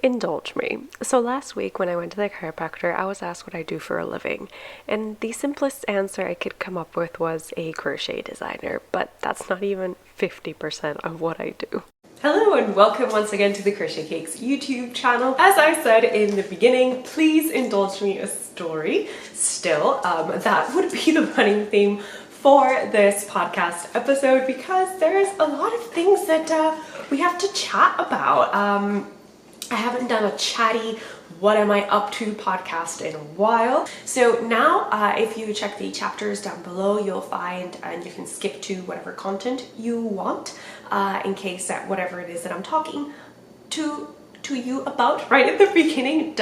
Indulge me. So last week when I went to the chiropractor, I was asked what I do for a living, and the simplest answer I could come up with was a crochet designer, but that's not even 50% of what I do. Hello and welcome once again to the Crochet Cakes YouTube channel. As I said in the beginning, please indulge me a story. Still, that would be the running theme for this podcast episode because there's a lot of things that we have to chat about. I haven't done a chatty what am I up to podcast in a while. So now if you check the chapters down below, you'll find and you can skip to whatever content you want in case that whatever it is that I'm talking to you about right at the beginning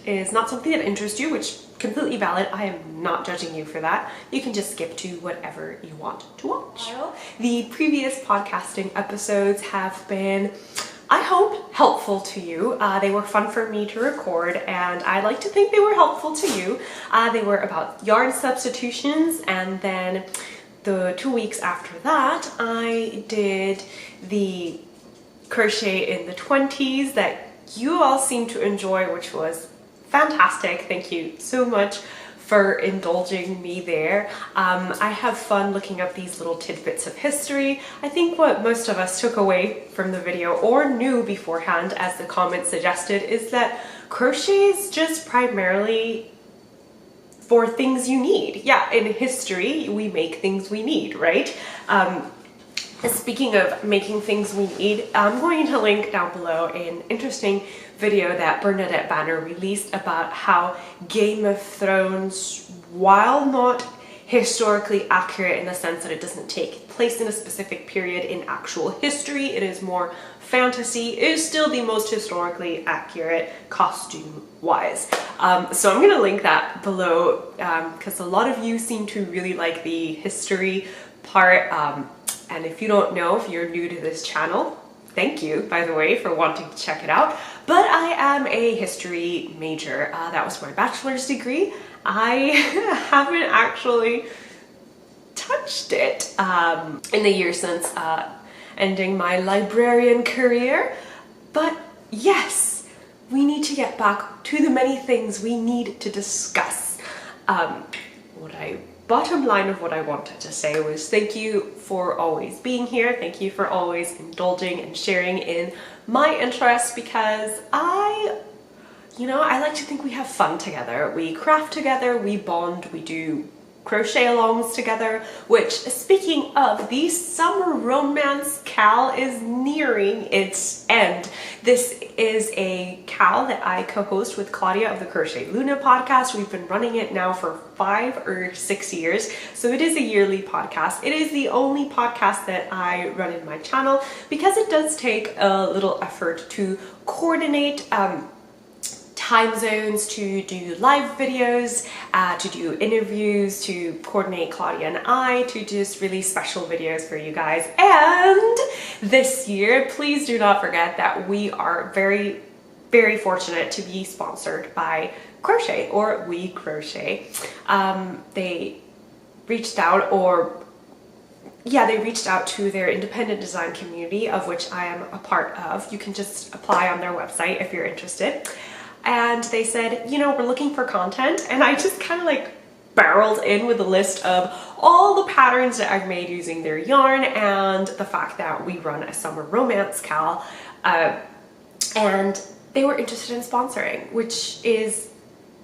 is not something that interests you, which completely valid. I am not judging you for that. You can just skip to whatever you want to watch. The previous podcasting episodes have been, I hope, helpful to you. They were fun for me to record, and I like to think they were helpful to you. They were about yarn substitutions, and then the 2 weeks after that, I did the crochet in the 20s that you all seem to enjoy, which was fantastic. Thank you so much for indulging me there. I have fun looking up these little tidbits of history. I think what most of us took away from the video or knew beforehand, as the comments suggested, is that crochet is just primarily for things you need. Yeah, in history, we make things we need, right? Speaking of making things we need, I'm going to link down below an interesting video that Bernadette Banner released about how Game of Thrones, while not historically accurate in the sense that it doesn't take place in a specific period in actual history, it is more fantasy, is still the most historically accurate costume-wise. So I'm going to link that below because a lot of you seem to really like the history part. And if you don't know, if you're new to this channel, thank you, by the way, for wanting to check it out. But I am a history major. That was my bachelor's degree. I haven't actually touched it in the year since ending my librarian career. But yes, we need to get back to the many things we need to discuss. Bottom line of what I wanted to say was thank you for always being here. Thank you for always indulging and sharing in my interests because I like to think we have fun together. We craft together, we bond, we do crochet alongs together, which, speaking of, the summer romance cal is nearing its end. This is a cal that I co-host with Claudia of the Crochet Luna podcast. We've been running it now for 5 or 6 years, so it is a yearly podcast. It is the only podcast that I run in my channel because it does take a little effort to coordinate time zones, to do live videos, to do interviews, to coordinate Claudia and I, to just really special videos for you guys. And this year, please do not forget that we are very, very fortunate to be sponsored by Crochet, or We Crochet. They reached out to their independent design community, of which I am a part of. You can just apply on their website if you're interested. And they said, we're looking for content, and I just kind of like barreled in with a list of all the patterns that I've made using their yarn and the fact that we run a summer romance cal, and they were interested in sponsoring, which is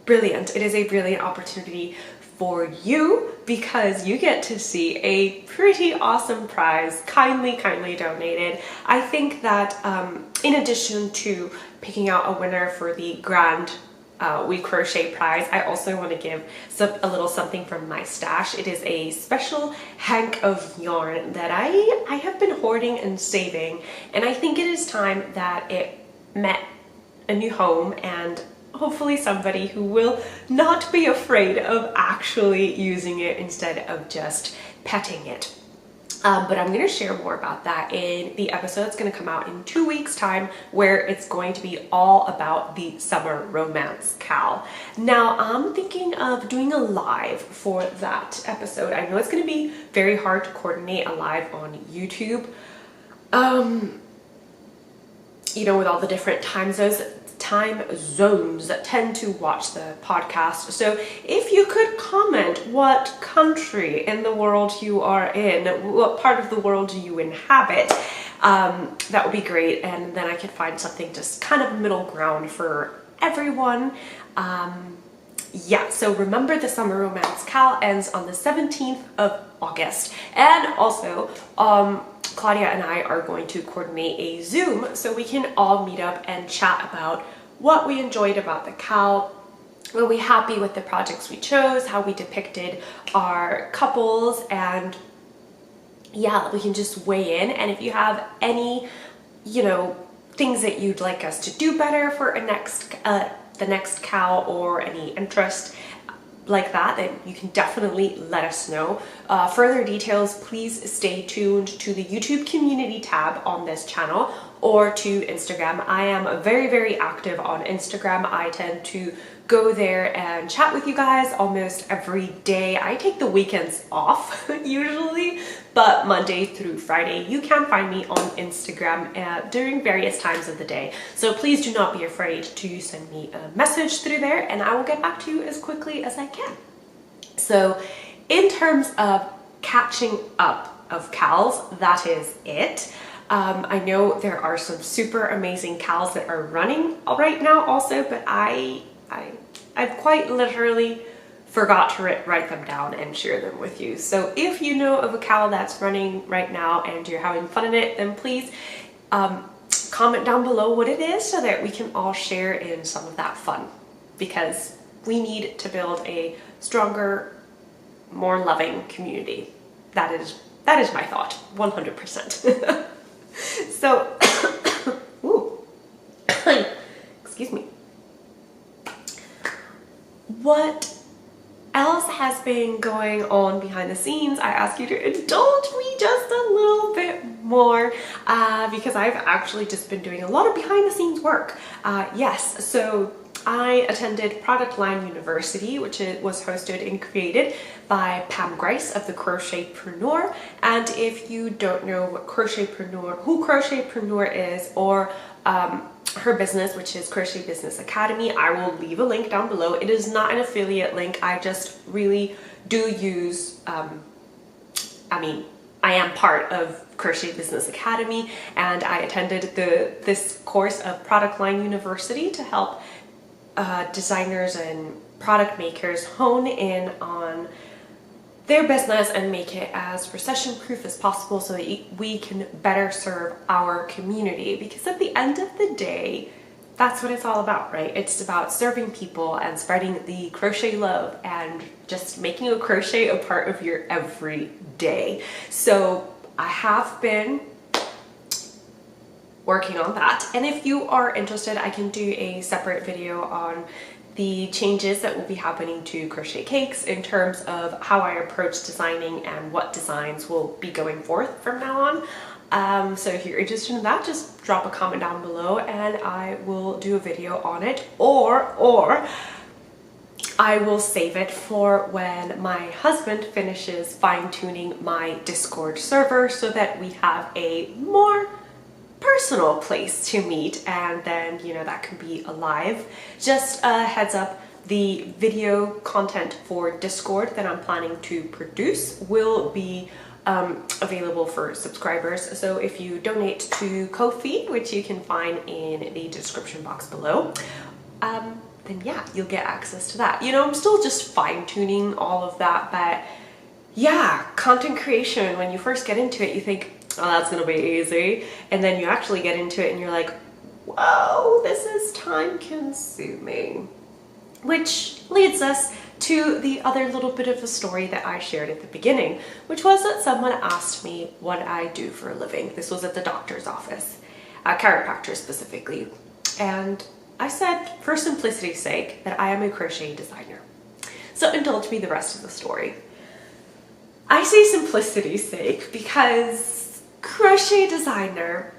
brilliant. It is a brilliant opportunity for you because you get to see a pretty awesome prize kindly donated. I think that in addition to picking out a winner for the grand We Crochet prize, I also want to give a little something from my stash. It is a special hank of yarn that I have been hoarding and saving, and I think it is time that it met a new home and hopefully somebody who will not be afraid of actually using it instead of just petting it. But I'm going to share more about that in the episode that's going to come out in 2 weeks time, where it's going to be all about the summer romance cal. Now I'm thinking of doing a live for that episode. I know it's going to be very hard to coordinate a live on YouTube, with all the different time time zones tend to watch the podcast. So if you could comment what country in the world you are in, what part of the world do you inhabit, that would be great. And then I could find something just kind of middle ground for everyone. Yeah, so remember the Summer Romance Cal ends on the 17th of August. And also, Claudia and I are going to coordinate a Zoom so we can all meet up and chat about what we enjoyed about the Cal. Were we happy with the projects we chose, how we depicted our couples, and yeah, we can just weigh in. And if you have any, things that you'd like us to do better for the next Cal, or any interest like that, then you can definitely let us know. Further details, please stay tuned to the YouTube community tab on this channel or to Instagram. I am very, very active on Instagram. I tend to go there and chat with you guys almost every day. I take the weekends off usually, but Monday through Friday, you can find me on Instagram during various times of the day. So please do not be afraid to send me a message through there, and I will get back to you as quickly as I can. So in terms of catching up of Cals, that is it. I know there are some super amazing Cals that are running right now also, but I've quite literally forgot to write them down and share them with you. So if you know of a Cal that's running right now and you're having fun in it, then please comment down below what it is so that we can all share in some of that fun, because we need to build a stronger, more loving community. That is my thought, 100%. So, ooh, excuse me. What else has been going on behind the scenes? I ask you to indulge me just a little bit more because I've actually just been doing a lot of behind the scenes work. Yes, so I attended Product Line University, which was hosted and created by Pam Grice of the Crochetpreneur. And if you don't know what who Crochetpreneur is, or her business, which is Crochet Business Academy, I will leave a link down below. It is not an affiliate link. I just really do use, I am part of Crochet Business Academy, and I attended this course of Product Line University to help designers and product makers hone in on their business and make it as recession proof as possible so that we can better serve our community. Because at the end of the day, that's what it's all about, right? It's about serving people and spreading the crochet love and just making a crochet a part of your everyday. So I have been working on that, and if you are interested, I can do a separate video on the changes that will be happening to crochet cakes in terms of how I approach designing and what designs will be going forth from now on. So if you're interested in that, just drop a comment down below and I will do a video on it, or I will save it for when my husband finishes fine-tuning my Discord server so that we have a more personal place to meet, and then that can be alive. Just a heads up, the video content for Discord that I'm planning to produce will be available for subscribers. So if you donate to Ko-fi, which you can find in the description box below, then yeah, you'll get access to that. I'm still just fine-tuning all of that, but yeah, content creation, when you first get into it, you think, oh, that's gonna be easy, and then you actually get into it and you're like, whoa, this is time consuming. Which leads us to the other little bit of a story that I shared at the beginning, which was that someone asked me what I do for a living. This was at the doctor's office, a chiropractor specifically, and I said, for simplicity's sake, that I am a crochet designer. So indulge me the rest of the story. I say simplicity's sake because crochet designer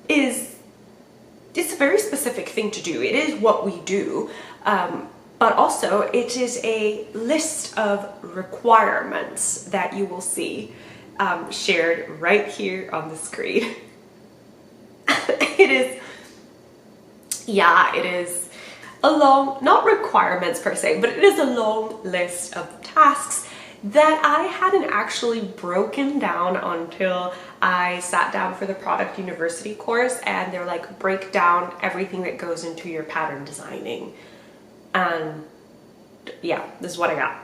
it's a very specific thing to do. It is what we do, but also it is a list of requirements that you will see shared right here on the screen. yeah, it is a long, not requirements per se, but it is a long list of tasks that I hadn't actually broken down until I sat down for the Product University course, and they're like, break down everything that goes into your pattern designing. And yeah, this is what I got.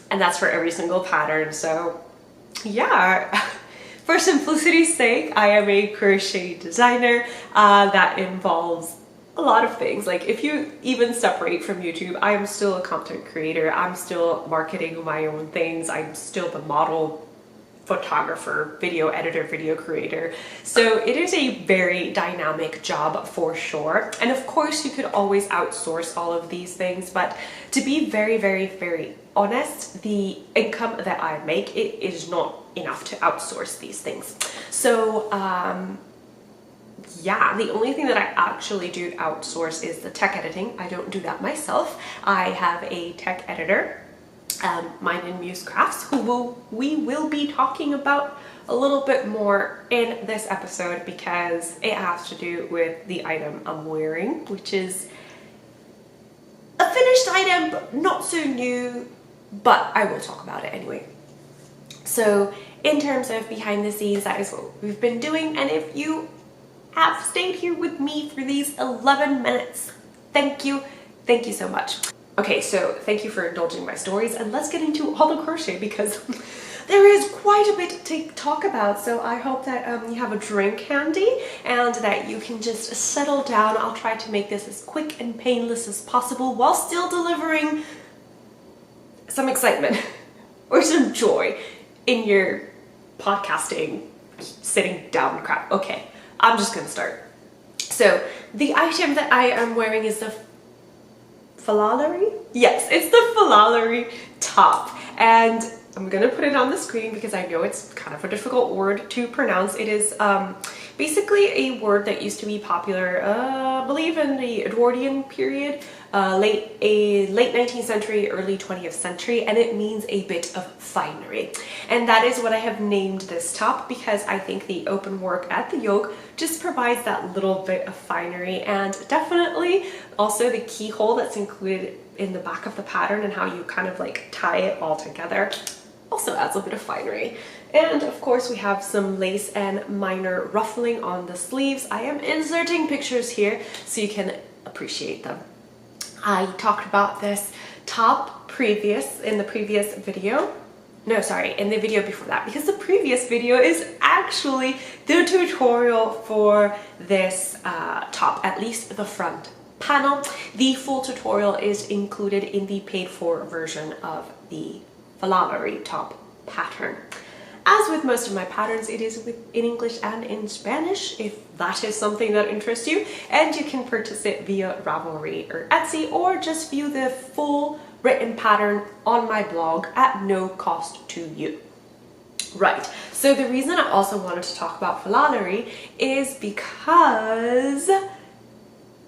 And that's for every single pattern. So yeah, for simplicity's sake, I am a crochet designer that involves a lot of things. Like, if you even separate from YouTube, I am still a content creator. I'm still marketing my own things. I'm still the model, photographer, video editor, video creator. So it is a very dynamic job for sure. And of course you could always outsource all of these things, but to be very, very, very honest, the income that I make, it is not enough to outsource these things. So yeah, the only thing that I actually do outsource is the tech editing. I don't do that myself. I have a tech editor, mine and Muse Crafts, who we will be talking about a little bit more in this episode, because it has to do with the item I'm wearing, which is a finished item, but not so new, but I will talk about it anyway. So in terms of behind the scenes, that is what we've been doing. And if you have stayed here with me for these 11 minutes, thank you so much. Okay, so thank you for indulging my stories, and let's get into all the crochet, because there is quite a bit to talk about. So I hope that you have a drink handy and that you can just settle down. I'll try to make this as quick and painless as possible while still delivering some excitement or some joy in your podcasting sitting down crap. Okay, I'm just gonna start. So the item that I am wearing is the Falalery? Yes, it's the Falalery top, and I'm gonna put it on the screen because I know it's kind of a difficult word to pronounce. It is basically a word that used to be popular, I believe in the Edwardian period, late 19th century, early 20th century, and it means a bit of finery. And that is what I have named this top, because I think the open work at the yoke just provides that little bit of finery, and definitely also the keyhole that's included in the back of the pattern and how you kind of like tie it all together also adds a bit of finery. And of course we have some lace and minor ruffling on the sleeves. I am inserting pictures here so you can appreciate them. I talked about this top in the previous video. No, sorry, in the video before that, because the previous video is actually the tutorial for this top, at least the front panel. The full tutorial is included in the paid for version of the Falalery top pattern. As with most of my patterns, it is in English and in Spanish, if that is something that interests you, and you can purchase it via Ravelry or Etsy, or just view the full written pattern on my blog at no cost to you. Right, so the reason I also wanted to talk about Falalery is because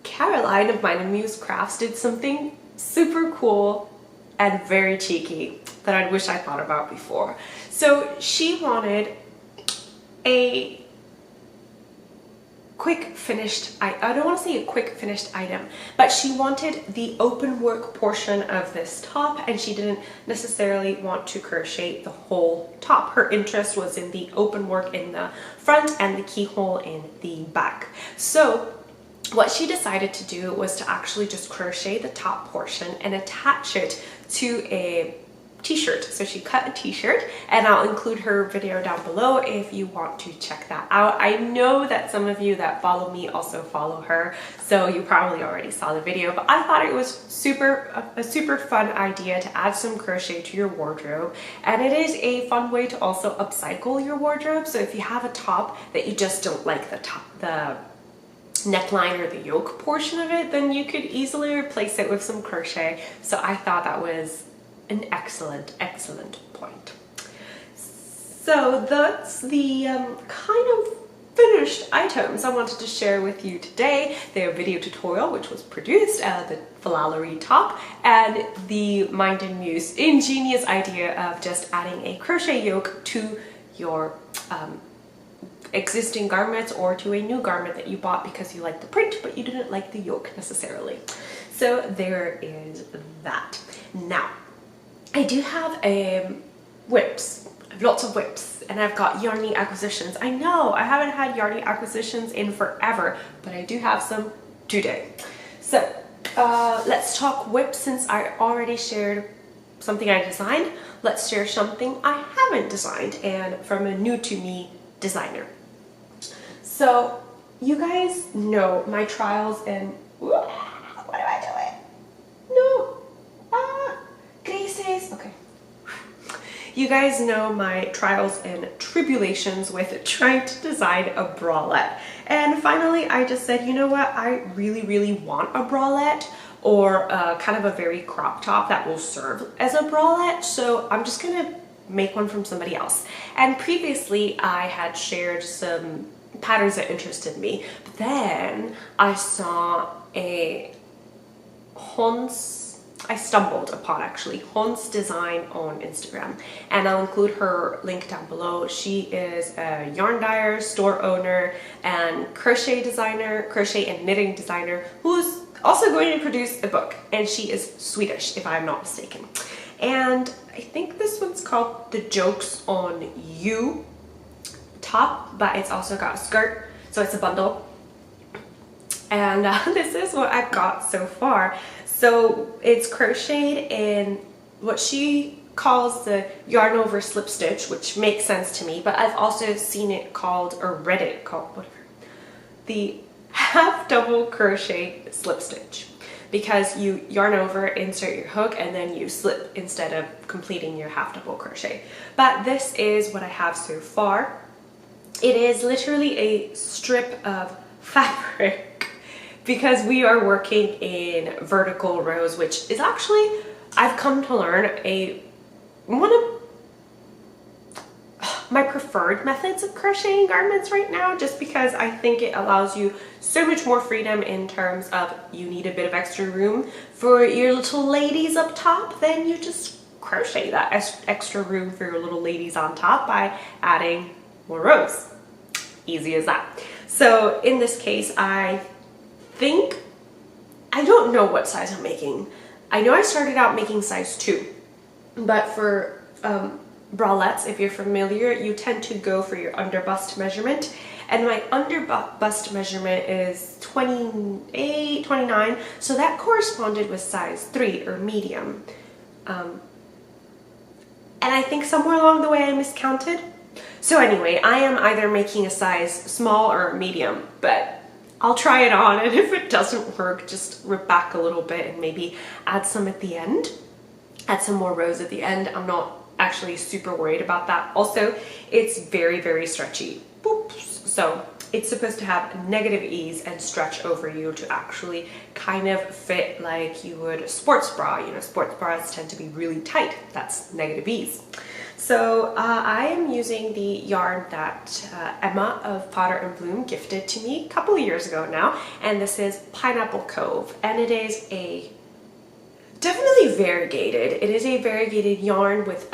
Caroline of Mine and Muse Crafts did something super cool and very cheeky that I wish I thought about before. So she wanted a quick finished, I don't want to say a quick finished item, but she wanted the open work portion of this top, and she didn't necessarily want to crochet the whole top. Her interest was in the open work in the front and the keyhole in the back. So what she decided to do was to actually just crochet the top portion and attach it to a t-shirt. So she cut a t-shirt, and I'll include her video down below if you want to check that out. I know that some of you that follow me also follow her, so you probably already saw the video, but I thought it was a super fun idea to add some crochet to your wardrobe, and it is a fun way to also upcycle your wardrobe. So if you have a top that you just don't like the neckline or the yoke portion of it, then you could easily replace it with some crochet. So I thought that was an excellent point. So that's the kind of finished items I wanted to share with you today. The video tutorial, which was produced, the Falalery top, and the Mind and Muse ingenious idea of just adding a crochet yoke to your existing garments or to a new garment that you bought because you liked the print but you didn't like the yoke necessarily. So there is that. Now, I do have whips. I have lots of whips, and I've got yarny acquisitions. I know I haven't had yarny acquisitions in forever, but I do have some today. So let's talk whips. Since I already shared something I designed, let's share something I haven't designed and from a new to me designer. So you guys know my trials and what am I doing? No. Graces. Okay. You guys know my trials and tribulations with trying to design a bralette. And finally, I just said, you know what? I really want a bralette, or kind of a very crop top that will serve as a bralette. So I'm just gonna make one from somebody else. And previously I had shared some patterns that interested me, but then I saw I stumbled upon Hon's design on Instagram, and I'll include her link down below. She is a yarn dyer, store owner, and crochet and knitting designer who's also going to produce a book, and she is Swedish if I'm not mistaken. And I think this one's called The Jokes on You top, but it's also got a skirt, so it's a bundle. And this is what I've got so far. So it's crocheted in what she calls the yarn over slip stitch, which makes sense to me, but I've also seen it called, or read it called, whatever, the half double crochet slip stitch, because you yarn over, insert your hook, and then you slip instead of completing your half double crochet. But this is what I have so far. It is literally a strip of fabric, because we are working in vertical rows, which is actually, I've come to learn, one of my preferred methods of crocheting garments right now, just because I think it allows you so much more freedom in terms of you need a bit of extra room for your little ladies up top, then you just crochet that extra room for your little ladies on top by adding more rows. Easy as that. So in this case, I don't know what size I'm making. I know I started out making size 2, but for bralettes, if you're familiar, you tend to go for your under bust measurement, and my under bust measurement is 28, 29, so that corresponded with size 3 or medium. And I think somewhere along the way I miscounted. So anyway, I am either making a size small or medium, but I'll try it on, and if it doesn't work, just rip back a little bit and maybe add some at the end. Add some more rows at the end. I'm not actually super worried about that. Also, it's very stretchy. Boops. So it's supposed to have negative ease and stretch over you to actually kind of fit like you would a sports bra. You know, sports bras tend to be really tight. That's negative ease. So I am using the yarn that Emma of Potter and Bloom gifted to me a couple of years ago now, and this is Pineapple Cove, and it is definitely variegated. It is a variegated yarn with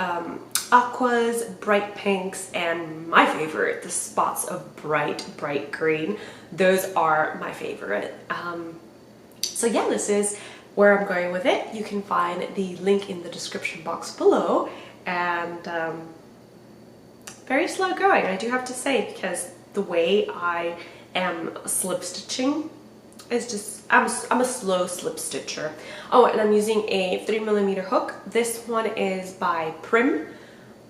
aquas, bright pinks, and my favorite, the spots of bright green. Those are my favorite. So yeah, this is where I'm going with it. You can find the link in the description box below. And very slow going, I do have to say, because the way I am slip stitching is just, I'm a slow slip stitcher. Oh, and I'm using a 3mm hook. This one is by Prim.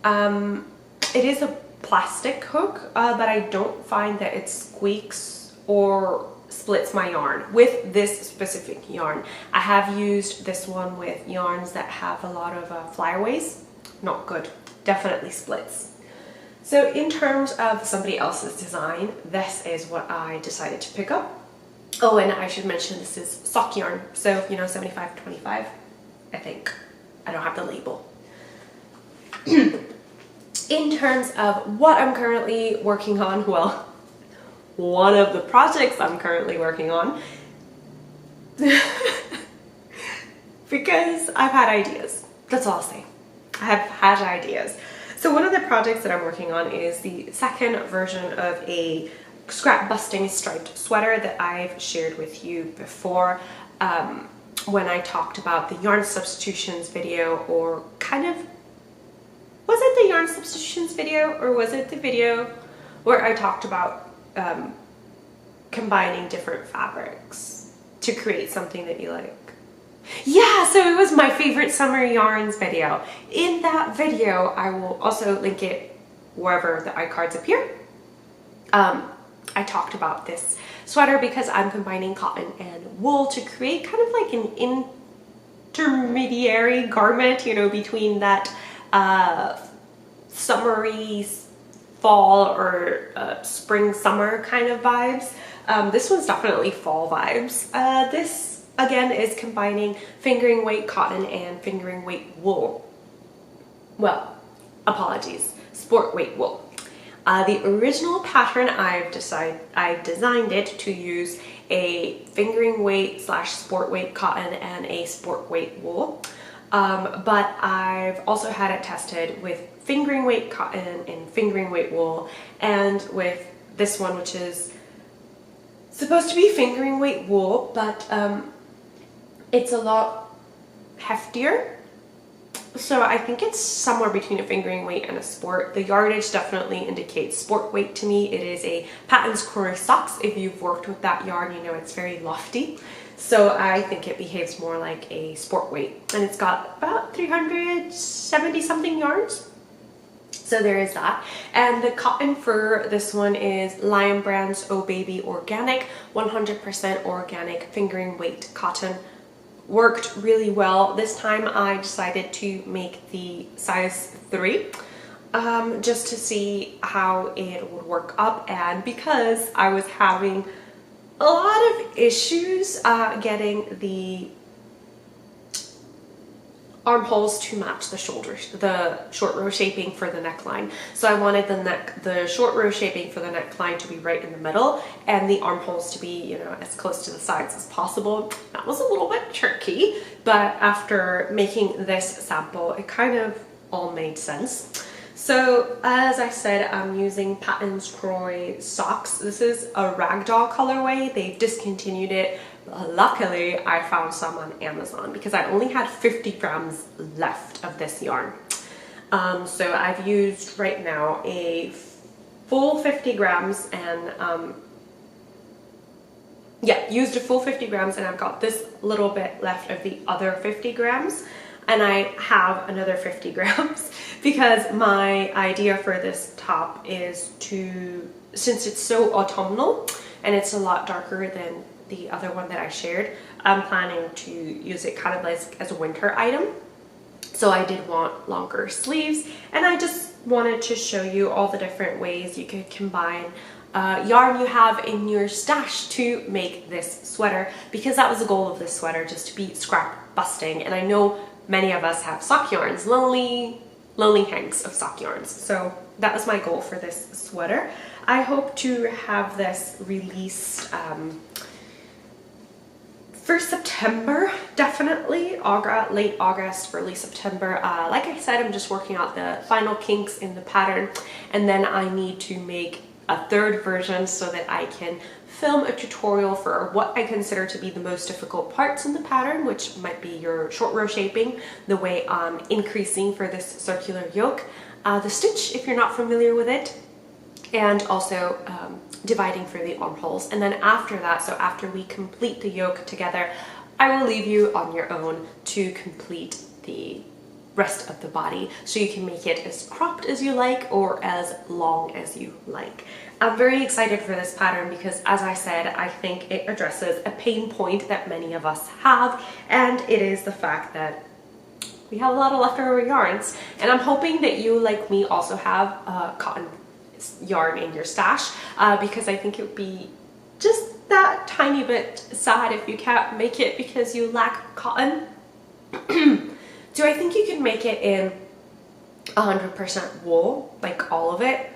It is a plastic hook, but I don't find that it squeaks or splits my yarn with this specific yarn. I have used this one with yarns that have a lot of flyaways. Not good, definitely splits. So in terms of somebody else's design, this is what I decided to pick up. Oh, and I should mention this is sock yarn, so you know, 75-25, I think. I don't have the label. In terms of what I'm currently working on, well, one of the projects I'm currently working on, because I've had ideas, that's all I'll say. I have had ideas. So one of the projects that I'm working on is the second version of a scrap busting striped sweater that I've shared with you before when I talked about the yarn substitutions video, or kind of, was it the yarn substitutions video, or was it the video where I talked about combining different fabrics to create something that you like? Yeah, so it was my favorite summer yarns video. In that video, I will also link it wherever the iCards appear. I talked about this sweater because I'm combining cotton and wool to create kind of like an intermediary garment, you know, between that summery fall or spring summer kind of vibes. This one's definitely fall vibes. This again is combining fingering weight cotton and fingering weight wool. Well, apologies, sport weight wool. The original pattern I designed it to use a fingering weight / sport weight cotton and a sport weight wool. But I've also had it tested with fingering weight cotton and fingering weight wool, and with this one, which is supposed to be fingering weight wool, but it's a lot heftier. So I think it's somewhere between a fingering weight and a sport. The yardage definitely indicates sport weight to me. It is a Patton's Crochet socks. If you've worked with that yarn, you know it's very lofty. So I think it behaves more like a sport weight. And it's got about 370 something yards. So there is that. And the cotton for this one is Lion Brand's Oh Baby Organic, 100% organic fingering weight cotton. Worked really well. This time I decided to make the size 3 just to see how it would work up, and because I was having a lot of issues getting the armholes to match the shoulders, the short row shaping for the neckline. So I wanted the short row shaping for the neckline to be right in the middle, and the armholes to be, you know, as close to the sides as possible. That was a little bit tricky, but after making this sample, it kind of all made sense. So as I said, I'm using Patton's Crochet socks. This is a ragdoll colorway. They've discontinued it. Luckily, I found some on Amazon because I only had 50 grams left of this yarn. So I've used right now a full 50 grams and used a full 50 grams, and I've got this little bit left of the other 50 grams. And I have another 50 grams because my idea for this top is to, since it's so autumnal and it's a lot darker than the other one that I shared, I'm planning to use it kind of like as a winter item. So I did want longer sleeves, and I just wanted to show you all the different ways you could combine yarn you have in your stash to make this sweater, because that was the goal of this sweater, just to be scrap busting. And I know many of us have sock yarns, lonely hanks of sock yarns. So that was my goal for this sweater. I hope to have this released for September, definitely, late August, early September. Like I said, I'm just working out the final kinks in the pattern, and then I need to make a third version so that I can film a tutorial for what I consider to be the most difficult parts in the pattern, which might be your short row shaping, the way I'm increasing for this circular yoke, the stitch if you're not familiar with it, and also dividing for the armholes. And then after that, so after we complete the yoke together, I will leave you on your own to complete the rest of the body, so you can make it as cropped as you like or as long as you like. I'm very excited for this pattern because, as I said, I think it addresses a pain point that many of us have, and it is the fact that we have a lot of leftover yarns. And I'm hoping that you, like me, also have cotton yarn in your stash, because I think it would be just that tiny bit sad if you can't make it because you lack cotton. Do I think you can make it in 100% wool, like all of it?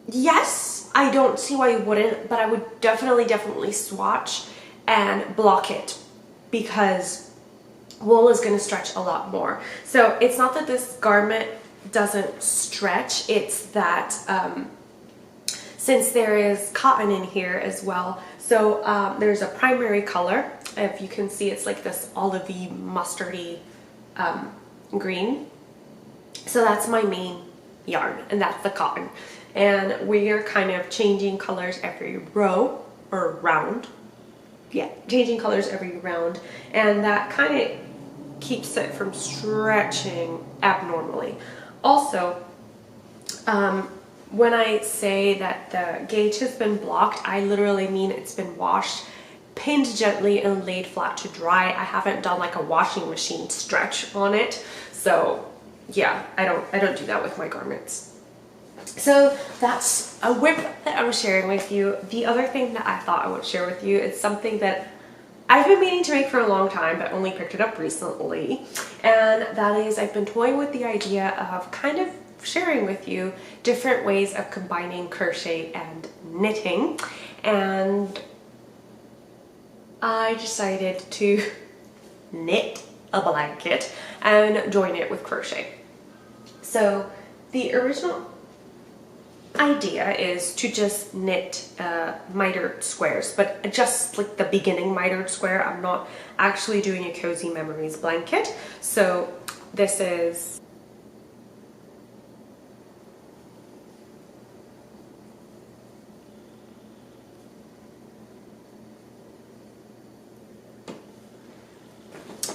Yes, I don't see why you wouldn't, but I would definitely swatch and block it, because wool is going to stretch a lot more. So it's not that this garment doesn't stretch, it's that since there is cotton in here as well, so there's a primary color. If you can see, it's like this olivey, mustardy green. So that's my main yarn, and that's the cotton. And we are kind of changing colors every row or round. Yeah, changing colors every round, and that kind of keeps it from stretching abnormally. Also, when I say that the gauge has been blocked, I literally mean it's been washed, pinned gently, and laid flat to dry. I haven't done like a washing machine stretch on it. So yeah, I don't do that with my garments. So that's a whip that I'm sharing with you. The other thing that I thought I would share with you is something that I've been meaning to make for a long time, but only picked it up recently. And that is, I've been toying with the idea of kind of sharing with you different ways of combining crochet and knitting. And I decided to knit a blanket and join it with crochet. So the original idea is to just knit mitered squares, but just like the beginning mitered square. I'm not actually doing a Cozy Memories blanket. So this is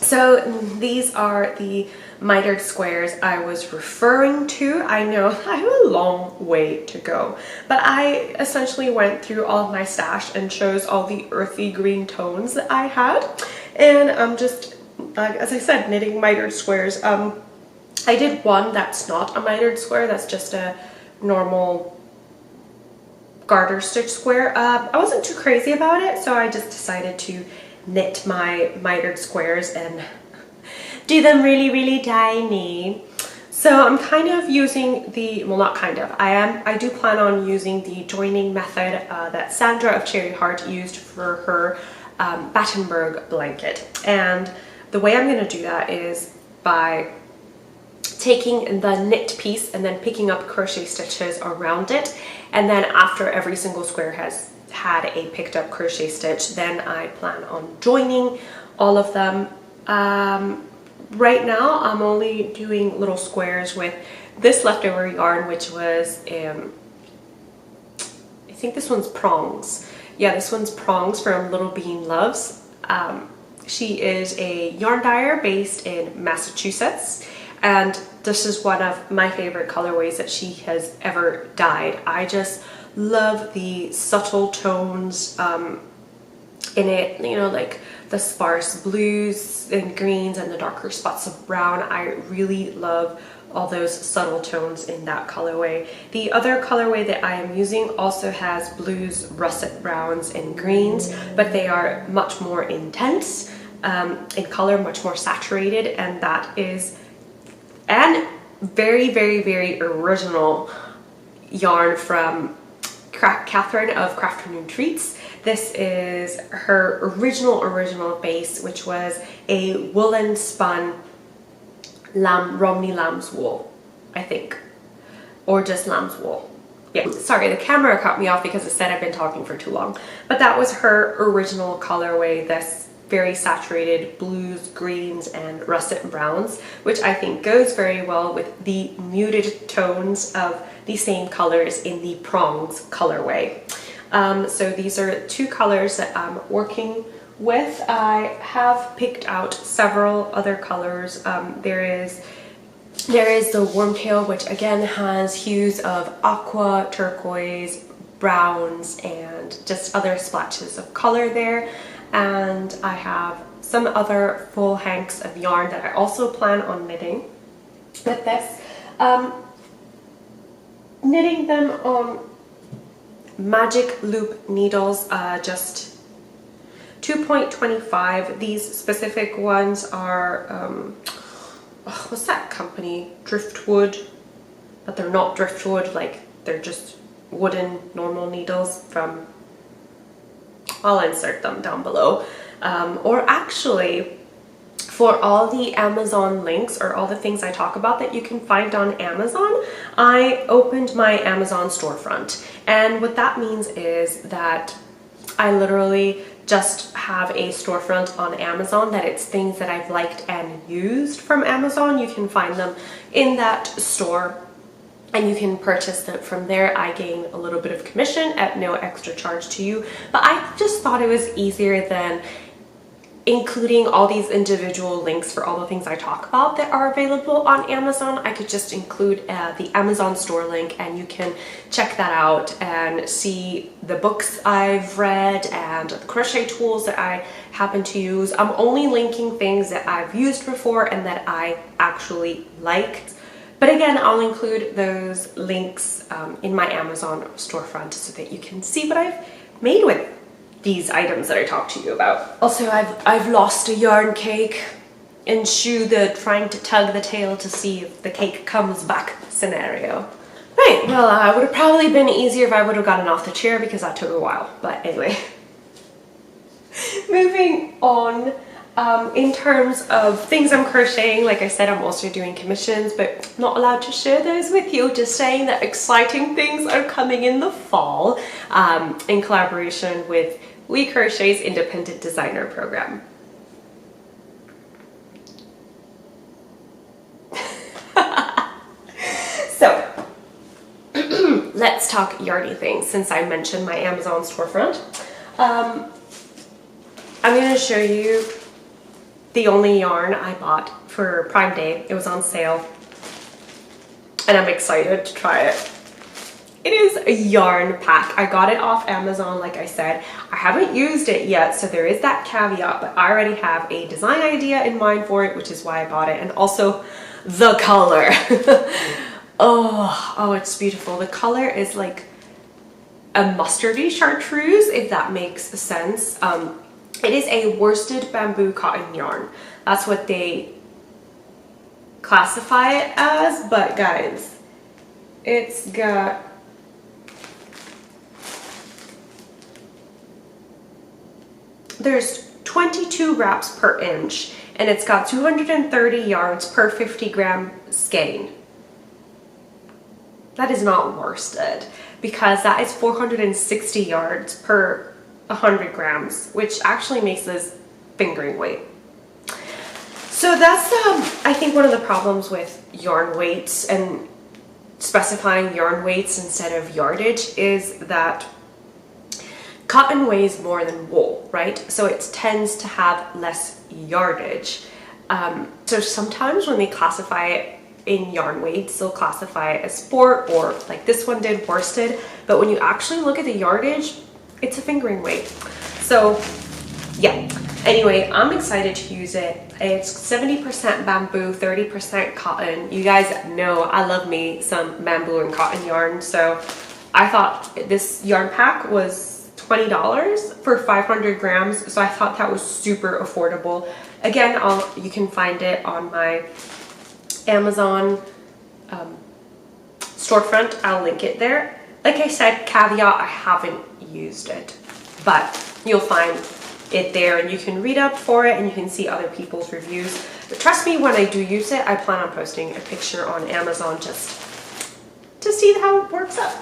so these are the mitered squares I was referring to. I know I have a long way to go, but I essentially went through all of my stash and chose all the earthy green tones that I had, and I'm just, as I said, knitting mitered squares. I did one that's not a mitered square, that's just a normal garter stitch square. I wasn't too crazy about it, so I just decided to knit my mitered squares and do them really tiny. So I'm kind of using the, well, not kind of, I do plan on using the joining method that Sandra of Cherry Heart used for her Battenberg blanket. And the way I'm going to do that is by taking the knit piece and then picking up crochet stitches around it, and then after every single square has had a picked up crochet stitch, then I plan on joining all of them. Right now I'm only doing little squares with this leftover yarn, which was I think this one's Prongs. Yeah, this one's Prongs from Little Bean Loves. She is a yarn dyer based in Massachusetts, and this is one of my favorite colorways that she has ever dyed. I just love the subtle tones in it, you know, like the sparse blues and greens and the darker spots of brown. I really love all those subtle tones in that colorway. The other colorway that I am using also has blues, russet browns, and greens, but they are much more intense in color, much more saturated, and that is an very original yarn from Catherine of Crafternoon Treats. This is her original base, which was a woolen spun Romney lamb's wool, I think, or just lamb's wool. Yeah, sorry, the camera cut me off because it said I've been talking for too long, but that was her original colorway, this very saturated blues, greens, and russet browns, which I think goes very well with the muted tones of the same colors in the Prongs colorway. So these are two colors that I'm working with. I have picked out several other colors. There is the Wormtail, which again has hues of aqua, turquoise, browns, and just other splashes of color there. And I have some other full hanks of yarn that I also plan on knitting with this. Knitting them on magic loop needles, just 2.25. These specific ones are what's that company, Driftwood, but they're not Driftwood, like they're just wooden normal needles from, I'll insert them down below, or actually for all the Amazon links or all the things I talk about that you can find on Amazon, I opened my Amazon storefront. And what that means is that I literally just have a storefront on Amazon that it's things that I've liked and used from Amazon. You can find them in that store and you can purchase them from there. I gain a little bit of commission at no extra charge to you, but I just thought it was easier than including all these individual links for all the things I talk about that are available on Amazon. I could just include the Amazon store link, and you can check that out and see the books I've read and the crochet tools that I happen to use. I'm only linking things that I've used before and that I actually like. But again, I'll include those links in my Amazon storefront so that you can see what I've made with these items that I talked to you about. Also, I've lost a yarn cake and Shu the trying to tug the tail to see if the cake comes back scenario. Right, well, it would have probably been easier if I would have gotten off the chair because that took a while, but anyway. Moving on, in terms of things I'm crocheting, like I said, I'm also doing commissions, but not allowed to share those with you. Just saying that exciting things are coming in the fall in collaboration with We Crochet's Independent Designer Program. So, let's talk yarny things since I mentioned my Amazon storefront. I'm going to show you the only yarn I bought for Prime Day. It was on sale and I'm excited to try it. It is a yarn pack. I got it off Amazon, like I said. I haven't used it yet, so there is that caveat, but I already have a design idea in mind for it, which is why I bought it, and also the color. Oh, it's beautiful. The color is like a mustardy chartreuse, if that makes sense. It is a worsted bamboo cotton yarn. That's what they classify it as, but guys, it's got there's 22 wraps per inch and it's got 230 yards per 50 gram skein. That is not worsted because that is 460 yards per 100 grams, which actually makes this fingering weight. So that's I think one of the problems with yarn weights and specifying yarn weights instead of yardage is that cotton weighs more than wool, right? So it tends to have less yardage. So sometimes when they classify it in yarn weights, they'll classify it as sport or like this one did, worsted. But when you actually look at the yardage, it's a fingering weight. So yeah, anyway, I'm excited to use it. It's 70% bamboo, 30% cotton. You guys know I love me some bamboo and cotton yarn. So I thought this yarn pack was $20 for 500 grams. So I thought that was super affordable. Again, you can find it on my Amazon storefront. I'll link it there. Like I said, caveat, I haven't used it, but you'll find it there and you can read up for it and you can see other people's reviews. But trust me, when I do use it, I plan on posting a picture on Amazon just to see how it works out.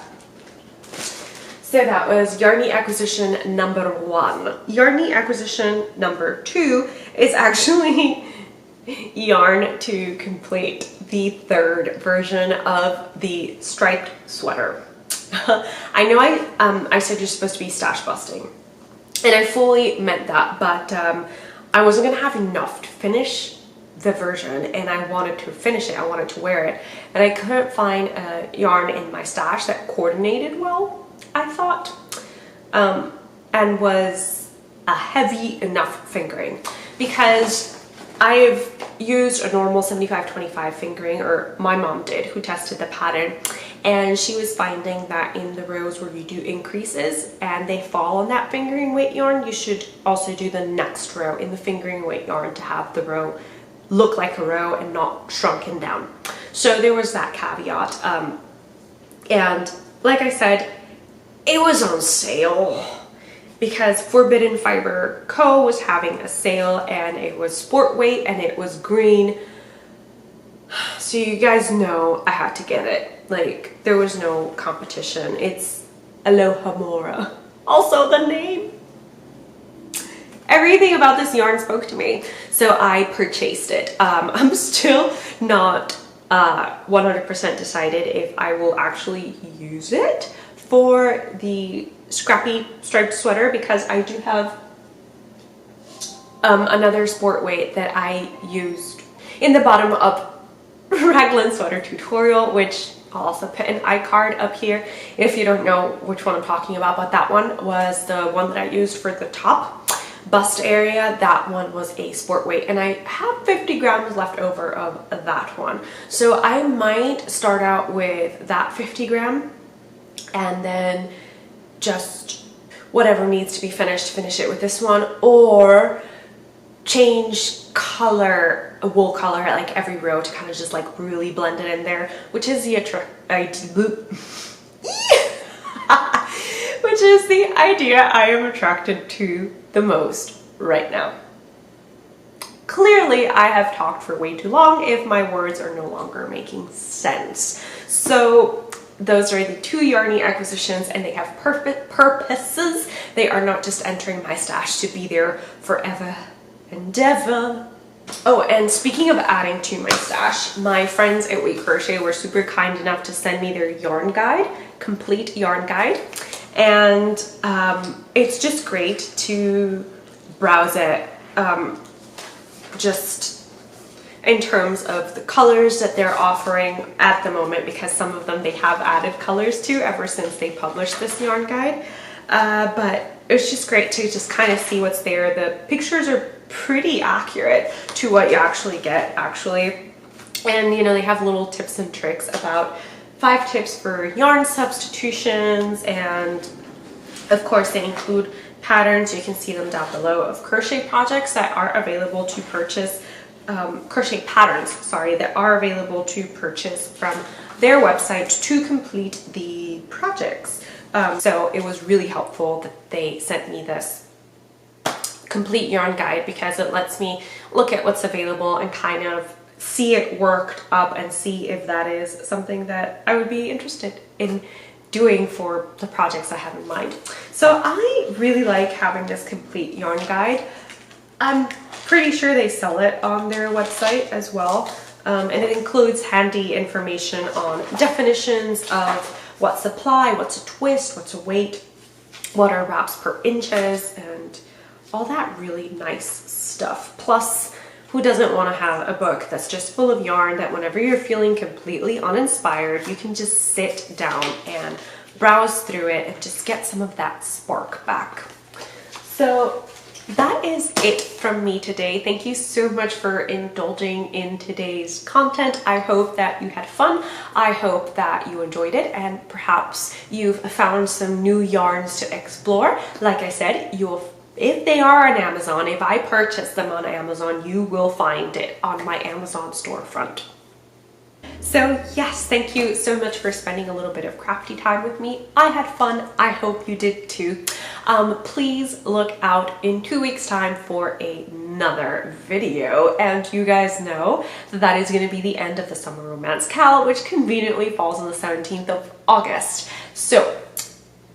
So that was yarny acquisition number 1. Yarny acquisition number 2 is actually yarn to complete the 3rd version of the striped sweater. I know I said you're supposed to be stash busting, and I fully meant that, but I wasn't gonna have enough to finish the version, and I wanted to finish it. I wanted to wear it, and I couldn't find a yarn in my stash that coordinated well, I thought, and was a heavy enough fingering, because I've used a normal 75-25 fingering, or my mom did, who tested the pattern, and she was finding that in the rows where you do increases and they fall on that fingering weight yarn, you should also do the next row in the fingering weight yarn to have the row look like a row and not shrunken down. So there was that caveat, and like I said, it was on sale because Forbidden Fiber Co. was having a sale and it was sport weight and it was green. So you guys know I had to get it. Like, there was no competition. It's Aloha Mora. Also the name. Everything about this yarn spoke to me. So I purchased it. I'm still not 100% decided if I will actually use it for the scrappy striped sweater, because I do have another sport weight that I used in the bottom up raglan sweater tutorial, which I'll also put an iCard up here if you don't know which one I'm talking about, but that one was the one that I used for the top bust area. That one was a sport weight, and I have 50 grams left over of that one. So I might start out with that 50 gram and then just whatever needs to be finished, finish it with this one, or change color, a wool color at like every row to kind of just like really blend it in there, which is the which is the idea I am attracted to the most right now. Clearly, I have talked for way too long if my words are no longer making sense. So those are the two yarny acquisitions, and they have perfect purposes. They are not just entering my stash to be there forever and ever. Oh, and speaking of adding to my stash, my friends at We Crochet were super kind enough to send me their yarn guide, complete yarn guide. And it's just great to browse it, just in terms of the colors that they're offering at the moment, because some of them they have added colors to ever since they published this yarn guide. But it's just great to just kind of see what's there. The pictures are pretty accurate to what you actually get, actually. And you know, they have little tips and tricks about 5 tips for yarn substitutions, and of course they include patterns. You can see them down below, of crochet projects that are available to purchase, crochet patterns, sorry, that are available to purchase from their website to complete the projects. So it was really helpful that they sent me this complete yarn guide, because it lets me look at what's available and kind of see it worked up and see if that is something that I would be interested in doing for the projects I have in mind. So I really like having this complete yarn guide. I'm pretty sure they sell it on their website as well. And it includes handy information on definitions of what's a ply, what's a twist, what's a weight, what are wraps per inches, and all that really nice stuff. Plus, who doesn't want to have a book that's just full of yarn that whenever you're feeling completely uninspired, you can just sit down and browse through it and just get some of that spark back. So that is it from me today. Thank you so much for indulging in today's content. I hope that you had fun. I hope that you enjoyed it, and perhaps you've found some new yarns to explore. Like I said, if they are on Amazon, if I purchase them on Amazon, you will find it on my Amazon storefront. So yes, thank you so much for spending a little bit of crafty time with me. I had fun. I hope you did too. Please look out in 2 weeks' time for another video. And you guys know that that is going to be the end of the Summer Romance Cal, which conveniently falls on the 17th of August. So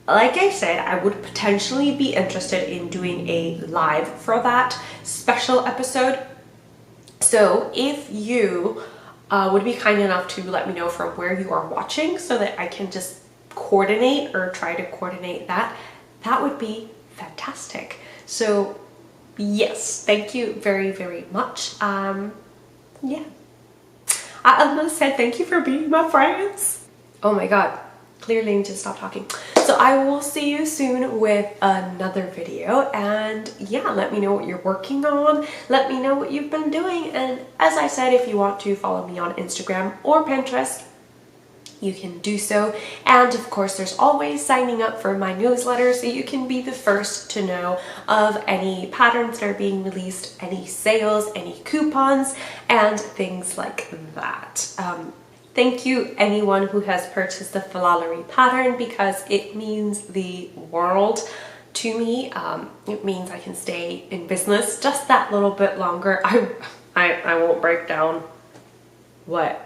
like I said, I would potentially be interested in doing a live for that special episode. So if you would be kind enough to let me know from where you are watching so that I can just coordinate or try to coordinate that, that would be fantastic. So yes, thank you very, very much. Yeah. I almost said thank you for being my friends. Oh my God. Clearly need to stop talking. So I will see you soon with another video, and yeah, let me know what you're working on. Let me know what you've been doing, and as I said, if you want to follow me on Instagram or Pinterest, you can do so. And of course, there's always signing up for my newsletter so you can be the first to know of any patterns that are being released, any sales, any coupons, and things like that. Thank you anyone who has purchased the Philalari pattern, because it means the world to me. It means I can stay in business just that little bit longer. I won't break down what,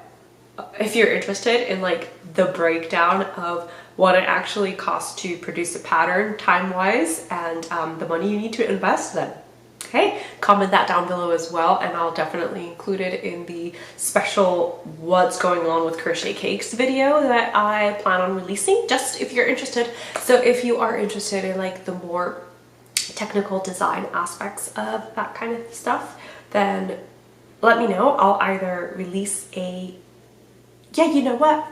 if you're interested in like the breakdown of what it actually costs to produce a pattern time-wise and the money you need to invest, then okay, comment that down below as well, and I'll definitely include it in the special what's going on with crochet cakes video that I plan on releasing, just if you're interested. So if you are interested in like the more technical design aspects of that kind of stuff, then let me know. I'll either release a, yeah, you know what?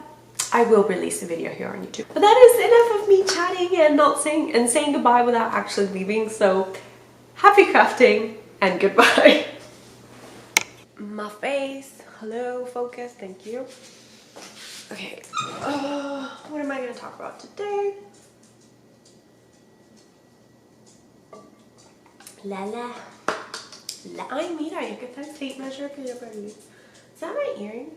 I will release a video here on YouTube. But that is enough of me chatting and not saying goodbye without actually leaving. So happy crafting and goodbye. My face. Hello, focus. Thank you. Okay. What am I going to talk about today? Ay, mira, yo que tal tape measure que yo perdí. Is that my earring?